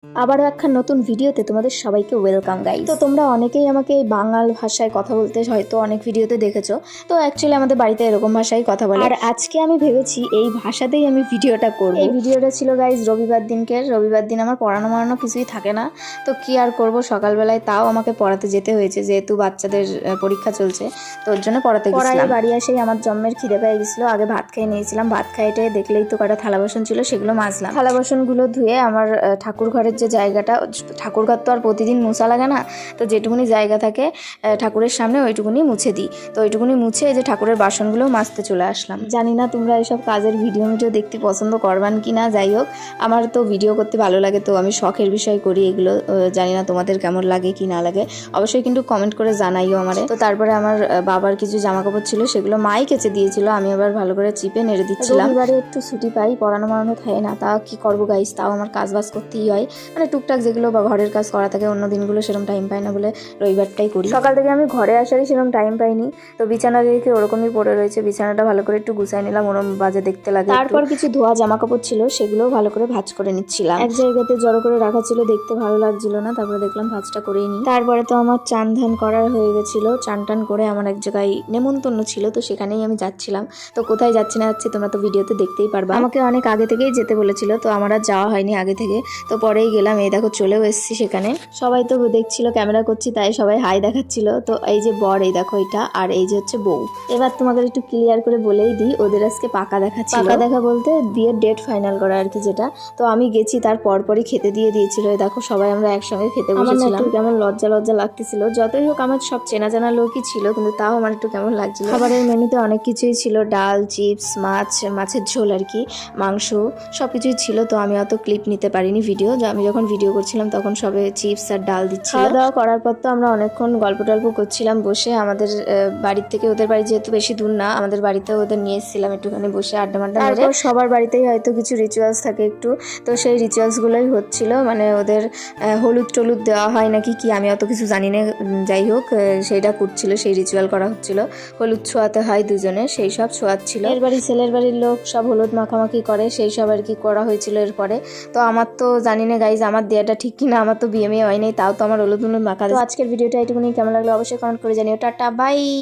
আবারও একখান নতুন ভিডিওতে তোমাদের সবাইকে ওয়েলকাম গাইস। তো তোমরা অনেকেই আমাকে বাঙাল ভাষায় কথা বলতে হয়তো অনেক ভিডিওতে দেখেছো। তো অ্যাকচুয়ালি আমাদের বাড়িতে এরকম ভাষায় কথা বলে, আর আজকে আমি ভেবেছি এই ভাষাতেই আমি ভিডিওটা করব। এই ভিডিওটা ছিল গাইস রবিবার দিন আমার পড়ানো কিছুই থাকে না, তো কি আর করব, সকালবেলায় তাও আমাকে পড়াতে যেতে হয়েছে যেহেতু বাচ্চাদের পরীক্ষা চলছে, তো ওর জন্য পড়াতে গেছিলাম। বাড়ি এসেই আমার জন্মের খিদে পেয়ে গেছিলো, আগে ভাত খেয়ে নিয়েছিলাম। ভাত খাইতে দেখলেই তো কটা থালা বাসন ছিল, সেগুলো মাজলাম। থালা বাসনগুলো ধুয়ে আমার ঠাকুর ঘরের যে জায়গাটা, ঠাকুর ঘর তো আর প্রতিদিন মোছা লাগে না, তো যেটুকুনি জায়গা থাকে ঠাকুরের সামনে ওইটুকুনি মুছে দিই। তো ওইটুকুনি মুছে এই যে ঠাকুরের বাসনগুলো মাজতে চলে আসলাম। জানি না তোমরা এইসব কাজের ভিডিও দেখতে পছন্দ করবান কি না, যাই হোক আমার তো ভিডিও করতে ভালো লাগে, তো আমি শখের বিষয় করি এগুলো। জানি না তোমাদের কেমন লাগে কি না লাগে, অবশ্যই কিন্তু কমেন্ট করে জানাইও আমারে। তো তারপরে আমার বাবার কিছু জামা কাপড় ছিল, সেগুলো মাই কেচে দিয়েছিল, আমি আবার ভালো করে চিপে নেড়ে দিচ্ছিলাম। এবারে একটু ছুটি পাই, পড়ানো থাকে না, তা কি করবো গাইস, তাও আমার কাজ বাজ করতেই হয়। মানে টুকটাক যেগুলো বা ঘরের কাজ করা থাকে, অন্য দিনগুলো সেরকম টাইম পাই না বলে রবিবারটাই করি। সকাল থেকে আমি ঘরে আসারই সেরকম টাইম পাইনি, তো বিছানা দেখে ওরকমই পড়ে রয়েছে। বিছানাটা ভালো করে একটু গুছাই নিলাম, ওরম বাজে দেখতে লাগে। তারপর কিছু ধোয়া জামা কাপড় ছিল, সেগুলো ভালো করে ভাঁজ করে নিচ্ছিলাম। এক জায়গাতে জড়ো করে রাখা ছিল, দেখতে ভালো লাগছিল না, তারপরে দেখলাম ভাঁজটা করেই নিই। তারপরে তো আমার চান ধান করার হয়ে গেছিল, চান টান করে আমার এক জায়গায় নেমন্তন্ন ছিল, তো সেখানেই আমি যাচ্ছিলাম। তো কোথায় যাচ্ছি না যাচ্ছি তোমরা তো ভিডিওতে দেখতেই পারবা। আমাকে অনেক আগে থেকেই যেতে বলেছিল, তো আমার আর যাওয়া হয়নি আগে থেকে, তো পরেই গেলাম। এই দেখো চলেও এসেছি সেখানে। সবাই তো দেখছিল ক্যামেরা করছি, তাই সবাই হাই দেখাচ্ছিল। তো এই যে বর, এই দেখো এটা, আর এই যে হচ্ছে বউ। এবার তোমাদের একটু ক্লিয়ার করে বলেই দিই, ওদের আজকে পাকা দেখা ছিল। পাকা দেখা বলতে বিয়ের ডেট ফাইনাল করা আর কি, যেটা। তো আমি গেছি, তার পরপরই খেতে দিয়ে দিয়েছিল। দেখো সবাই আমরা একসঙ্গে খেতে বসেছিলাম। একটু কেমন লজ্জা লাগতেছিল, যতই হোক আমার সব চেনা জানা লোকই ছিল, কিন্তু তাও আমার একটু কেমন লাগছিল। খাবারের মেনুতে অনেক কিছুই ছিল, ডাল, চিপস, মাছের ঝোল আর কি, মাংস, সবকিছুই ছিল। তো আমি অত ক্লিপ নিতে পারিনি ভিডিও, আমি যখন ভিডিও করছিলাম তখন সবে চিপস আর ডাল দিচ্ছিল। খাওয়া দাওয়া করার পর তো আমরা অনেকক্ষণ গল্প টল্প করছিলাম বসে। আমাদের বাড়ির থেকে ওদের বাড়ি যেহেতু বেশি দূর না, আমাদের বাড়িতে ওদের নিয়ে এসেছিলাম একটুখানি বসে আড্ডা মাড্ডা মেরে। সবার বাড়িতেই হয়তো কিছু রিচুয়ালস থাকে একটু, তো সেই রিচুয়ালসগুলোই হচ্ছিল। মানে ওদের হলুদ টলুদ দেওয়া হয় নাকি কি, আমি অত কিছু জানি না, যাই হোক সেইটা করছিল, সেই রিচুয়াল করা হচ্ছিল। হলুদ ছোঁয়াতে হয় দুজনে, সেই সব ছোঁয়াচ্ছিল। এর বাড়ি ছেলের বাড়ির লোক সব হলুদ মাখামাখি করে, সেই সব আর কি করা হয়েছিল এরপরে। তো আমার তো জানি না গাইজ আমার দেয়াটা ঠিক কিনা, আমার তো বিয়ে মেয়ে হয়নি, তাও তো আমার হলুদ মাখা। তো আজকের ভিডিওটা এইটুকুনি, কেমন লাগলো অবশ্যই কমেন্ট করে জানিও। Tata bye.